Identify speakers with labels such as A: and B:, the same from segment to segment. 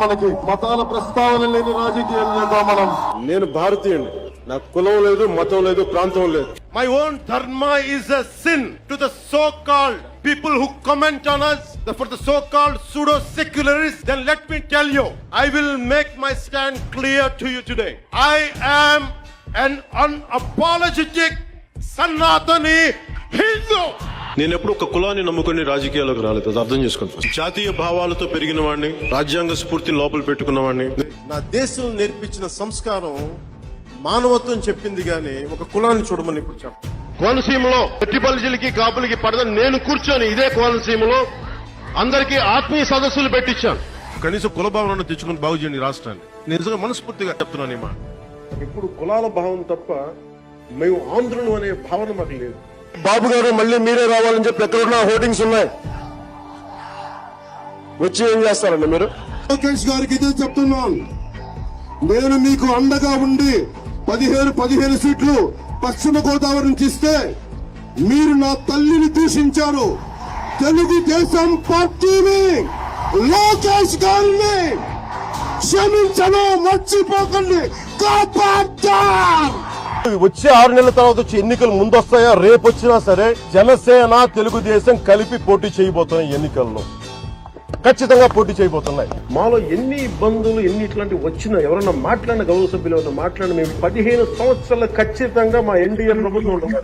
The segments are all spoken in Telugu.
A: మనకి మతాల ప్రస్తావన లేని రాజకీయాలు చేద్దాం మనం. నేను భారతీయుని, నాకు కులం లేదు, మతం లేదు, ప్రాంతం లేదు.
B: My own dharma is a sin to the so-called people who comment on us, for the so-called pseudo-secularists. Then let me tell you, I will make my stand clear to you today. I am an unapologetic Sanatani Hindu.
C: నేను ఎప్పుడు ఒక కులాన్ని నమ్ముకుని రాజకీయాలకు రాలేదు, అది అర్థం చేసుకుంటాను. జాతీయ భావాలతో పెరిగిన వాడిని, రాజ్యాంగ స్ఫూర్తిని లోపల పెట్టుకున్న వాడిని.
B: నా దేశం నేర్పించిన సంస్కారం మానవత్వం చెప్పింది గాని ఒక కులాన్ని చూడమని ఇప్పుడు చెప్ప. కోనసీమలో పెట్టుబడులకి కాపులకి పడదని నేను కూర్చొని ఇదే కోనసీమలో అందరికీ ఆత్మీయ సదస్సులు పెట్టించాను. కనీసం కుల భావనను తెచ్చుకుని బాగు చేయండి రాష్ట్రాన్ని. నేను నిజంగా మనస్ఫూర్తిగా చెప్తున్నాను. మా ఇప్పుడు కులాల భావం తప్ప మేము ఆంధ్రులు అనే భావన మాకు లేదు.
A: బాబు గారు మళ్ళీ మీరే రావాలని చెప్పి ఎక్కడున్నా హోర్డింగ్స్ ఉన్నాయి, వచ్చి ఏం చేస్తారండి మీరు? లోకేష్ గారికి ఇదే చెప్తున్నాను, నేను మీకు అండగా ఉండి 15 సీట్లు పశ్చిమ గోదావరి నుంచి ఇస్తే మీరు నా తల్లిని దూషించారు. తెలుగుదేశం పార్టీని, లోకేష్ గారిని క్షమించను, మర్చిపోకండి. వచ్చే 6 నెలల తర్వాత వచ్చి ఎన్నికలు ముందు వస్తాయా? రేపు వచ్చినా సరే జనసేన తెలుగుదేశం కలిపి పోటీ చేయబోతున్నాయి. ఎన్నికల్లో ఖచ్చితంగా పోటీ చేయబోతున్నాయి.
C: మాలో ఎన్ని ఇబ్బందులు, ఎన్ని ఇట్లాంటి వచ్చినా ఎవరన్నా మాట్లాడిన, గౌరవ సభ్యులు ఎవరన్నా మాట్లాడిన, మేము 15 సంవత్సరాలు ఖచ్చితంగా మా ఎన్డీఏ ప్రభుత్వం ఉంటుంది.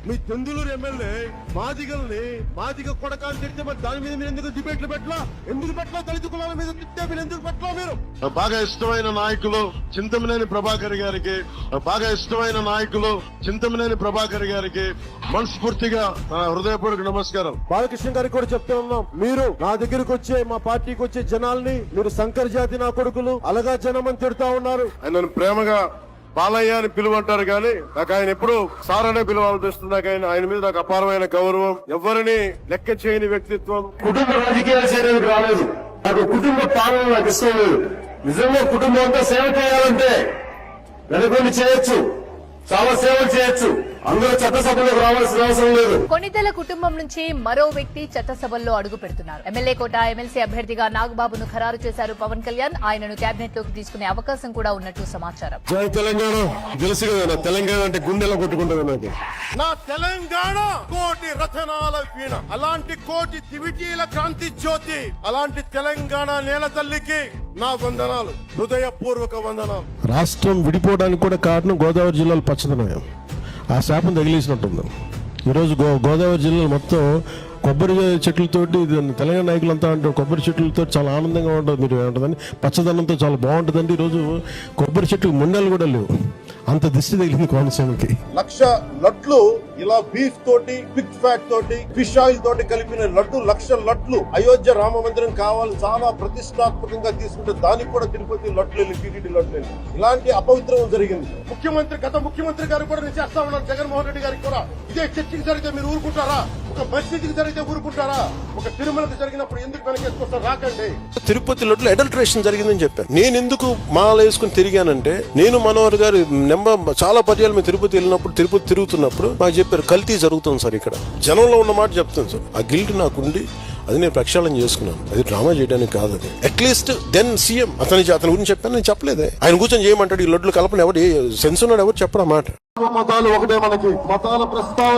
B: మీ చందులూరు ఎమ్మెల్యే మాదిగ కొడకాన్ని తిడితే మరి దాని మీద మీరు ఎందుకు డిబేట్లు పెట్టలా? ఎందుకు పెట్టలా? దళిత కులాల మీద తిట్టే మీరు ఎందుకు పెట్టలా? మీరు బాగా ఇష్టమైన నాయకులు చింతమనేని ప్రభాకర్ గారికి, మనస్ఫూర్తిగా హృదయపూర్వక నమస్కారం.
A: బాలకృష్ణ గారికి కూడా చెప్తా ఉన్నాం, మీరు నా దగ్గరకు వచ్చే, మా పార్టీకి వచ్చే జనాల్ని మీరు శంకర్ జాతి నా కొడుకులు, అలగా జనం అని తిడతా ఉన్నారు.
B: ఆయన ప్రేమగా బాలయ్య అని పిలువంటారు కానీ నాకు ఆయన ఎప్పుడు సార్ అనే పిలువాలనిపిస్తుంది. నాకు ఆయన మీద నాకు అపారమైన గౌరవం. ఎవరిని లెక్క చేయని వ్యక్తిత్వం.
A: కుటుంబ రాజకీయాలు చేయడానికి రాలేదు, నాకు కుటుంబ పాలన నాకు ఇష్టం లేదు. నిజంగా కుటుంబం అంతా సేవ చేయాలంటే వెనుకొని చేయొచ్చు, చాలా సేవలు చేయొచ్చు. అందరూ చట్టసభలోకి రావాల్సిన అవసరం లేదు.
D: కొణిదెల కుటుంబం నుంచి మరో వ్యక్తి చట్టసభల్లో అడుగు పెడుతున్నారు. ఎమ్మెల్యే కోట ఎమ్మెల్సీ అభ్యర్థిగా నాగబాబును ఖరారు చేశారు పవన్ కళ్యాణ్. ఆయనను కేబినెట్ లోకి తీసుకునే అవకాశం కూడా ఉన్నట్టు సమాచారం.
A: జై తెలంగాణ. తెలుసు కదా, తెలంగాణ అంటే గుండెలో కొట్టుకుంటుంది నాకు.
B: నా తెలంగాణ కోటి రతనాల వీణ, అలాంటి కోటి దివిటీల క్రాంతి జ్యోతి, అలాంటి తెలంగాణ నేల తల్లికి నా వందనాలు, హృదయపూర్వక వందనాలు.
E: రాష్ట్రం విడిపోవడానికి కూడా కారణం గోదావరి జిల్లాలో పచ్చదనం, ఆ శాపం తగిలేసినట్టుంది. ఈరోజు గోదావరి జిల్లాలో మొత్తం కొబ్బరి చెట్లతోటి, తెలంగాణ నాయకులంతా అంటారు కొబ్బరి చెట్లతో చాలా ఆనందంగా ఉంటుంది, మీరు ఏమంటుందని పచ్చదనంతో చాలా బాగుంటుందండి. ఈరోజు కొబ్బరి చెట్టు ముండలు కూడా లేవు, అంత దిష్టి తగిలింది కోనసీమకి.
B: 1,00,000 లడ్లు ఇలా బీఫ్ తోటి, పిగ్ ఫ్యాట్ తోటి, ఫిష్ ఆయిల్ తోటి కలిపిన లడ్డు, 1,00,000 లడ్లు అయోధ్య రామ మందిరం కావాలి చాలా ప్రతిష్టాత్మకంగా తీసుకుంటే దానికి కూడా తిరుపతి లడ్లు, టీటీడీ లడ్లు, ఇలాంటి అపవిత్రం జరిగింది. గత ముఖ్యమంత్రి గారు కూడా నేను చేస్తా ఉన్నాను, జగన్మోహన్ రెడ్డి గారికి కూడా ఇదే చర్చకి జరిగితే మీరు ఊరుకుంటారా? ఒక మసీదుకి జరిగితే ఊరుకుంటారా? ఒక తిరుమలకి జరిగినప్పుడు ఎందుకు వెనకేసుకొస్తారు? రాకండి.
C: తిరుపతి లడ్డులో అడల్ట్రేషన్ జరిగిందని చెప్పాను. నేను ఎందుకు మాల వేసుకుని తిరిగానంటే, నేను మనోహర్ గారు చాలా పర్యాలు మేము తిరుపతి వెళ్ళినప్పుడు, తిరుపతి తిరుగుతున్నప్పుడు మాకు చెప్పారు కల్తీ జరుగుతుంది సార్ ఇక్కడ. జనంలో ఉన్న మాట చెప్తాను సార్. ఆ గిల్ట్ నాకుండి అది నేను ప్రక్షాళన చేసుకున్నాను. అది డ్రామా చేయడానికి కాదు. అది అట్లీస్ట్ దెన్ సీఎం అతని గురించి చెప్పాను, నేను చెప్పలేదే. ఆయన కూర్చొని చేయమంటాడు ఈ లడ్లు కలపని, ఎవరు సెన్స్ ఉన్నాడు, ఎవరు చెప్పడం మాట.
A: మతాలు ఒకటే మనకి, మతాల ప్రస్తావన